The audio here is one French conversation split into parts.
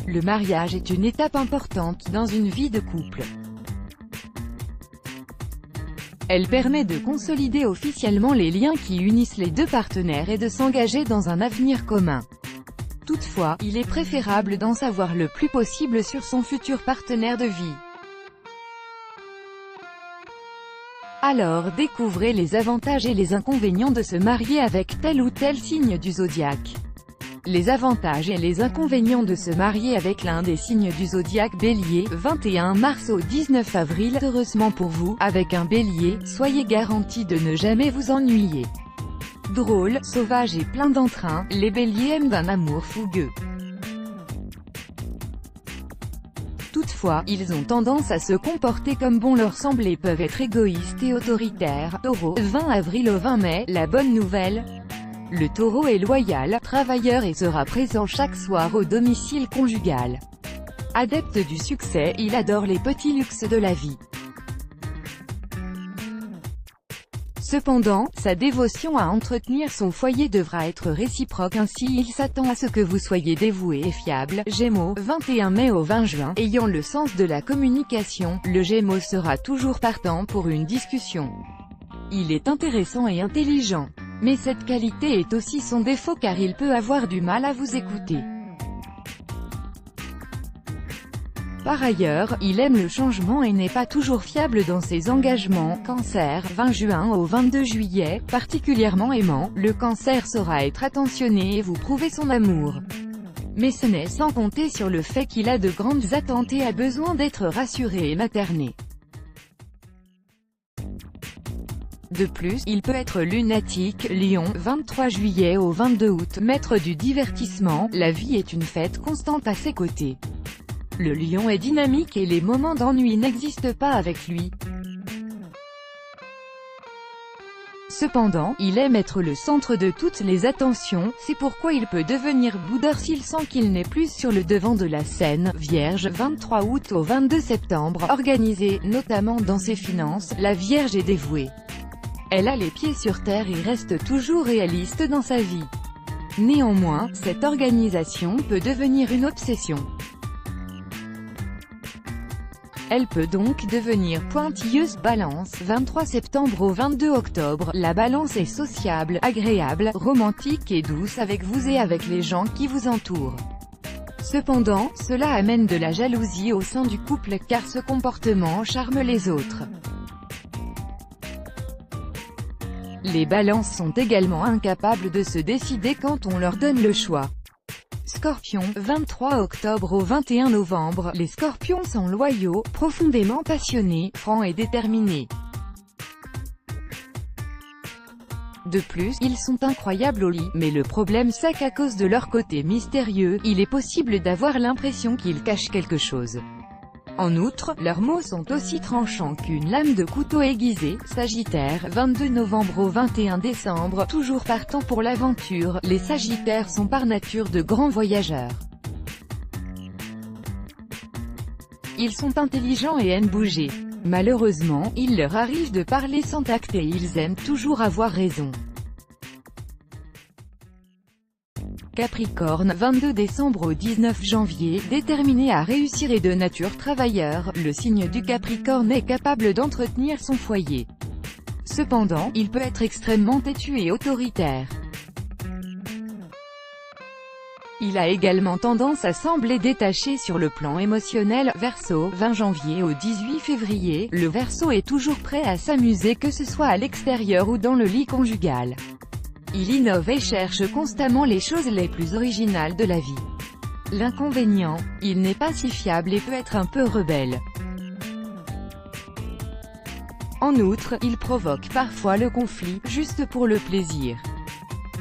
Le mariage est une étape importante dans une vie de couple. Elle permet de consolider officiellement les liens qui unissent les deux partenaires et de s'engager dans un avenir commun. Toutefois, il est préférable d'en savoir le plus possible sur son futur partenaire de vie. Alors découvrez les avantages et les inconvénients de se marier avec tel ou tel signe du zodiaque. Les avantages et les inconvénients de se marier avec l'un des signes du zodiaque Bélier, 21 mars au 19 avril. Heureusement pour vous, avec un Bélier, soyez garanti de ne jamais vous ennuyer. Drôle, sauvage et plein d'entrain, les Béliers aiment d'un amour fougueux. Toutefois, ils ont tendance à se comporter comme bon leur semble et peuvent être égoïstes et autoritaires. Taureau, 20 avril au 20 mai, la bonne nouvelle. Le Taureau est loyal, travailleur et sera présent chaque soir au domicile conjugal. Adepte du succès, il adore les petits luxes de la vie. Cependant, sa dévotion à entretenir son foyer devra être réciproque, ainsi il s'attend à ce que vous soyez dévoué et fiable. Gémeaux, 21 mai au 20 juin, ayant le sens de la communication, le Gémeaux sera toujours partant pour une discussion. Il est intéressant et intelligent. Mais cette qualité est aussi son défaut car il peut avoir du mal à vous écouter. Par ailleurs, il aime le changement et n'est pas toujours fiable dans ses engagements. Cancer, 20 juin au 22 juillet, particulièrement aimant, le Cancer saura être attentionné et vous prouver son amour. Mais ce n'est sans compter sur le fait qu'il a de grandes attentes et a besoin d'être rassuré et materné. De plus, il peut être lunatique. Lion, 23 juillet au 22 août, maître du divertissement, la vie est une fête constante à ses côtés. Le Lion est dynamique et les moments d'ennui n'existent pas avec lui. Cependant, il aime être le centre de toutes les attentions, c'est pourquoi il peut devenir boudeur s'il sent qu'il n'est plus sur le devant de la scène. Vierge, 23 août au 22 septembre, organisée, notamment dans ses finances, la Vierge est dévouée. Elle a les pieds sur terre et reste toujours réaliste dans sa vie. Néanmoins, cette organisation peut devenir une obsession. Elle peut donc devenir pointilleuse. Balance, 23 septembre au 22 octobre, la Balance est sociable, agréable, romantique et douce avec vous et avec les gens qui vous entourent. Cependant, cela amène de la jalousie au sein du couple car ce comportement charme les autres. Les Balances sont également incapables de se décider quand on leur donne le choix. Scorpion, 23 octobre au 21 novembre, les Scorpions sont loyaux, profondément passionnés, francs et déterminés. De plus, ils sont incroyables au lit, mais le problème c'est qu'à cause de leur côté mystérieux, il est possible d'avoir l'impression qu'ils cachent quelque chose. En outre, leurs mots sont aussi tranchants qu'une lame de couteau aiguisée. Sagittaire, 22 novembre au 21 décembre, toujours partant pour l'aventure, les Sagittaires sont par nature de grands voyageurs. Ils sont intelligents et aiment bouger. Malheureusement, il leur arrive de parler sans tact et ils aiment toujours avoir raison. Capricorne, 22 décembre au 19 janvier, déterminé à réussir et de nature travailleur, le signe du Capricorne est capable d'entretenir son foyer. Cependant, il peut être extrêmement têtu et autoritaire. Il a également tendance à sembler détaché sur le plan émotionnel. Verseau, 20 janvier au 18 février, le Verseau est toujours prêt à s'amuser que ce soit à l'extérieur ou dans le lit conjugal. Il innove et cherche constamment les choses les plus originales de la vie. L'inconvénient, il n'est pas si fiable et peut être un peu rebelle. En outre, il provoque parfois le conflit, juste pour le plaisir.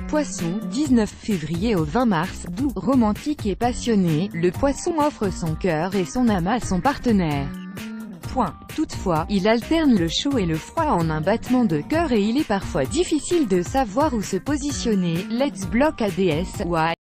Poisson, 19 février au 20 mars, doux, romantique et passionné, le Poisson offre son cœur et son âme à son partenaire. Toutefois, il alterne le chaud et le froid en un battement de cœur et il est parfois difficile de savoir où se positionner. Let's block ADS, why?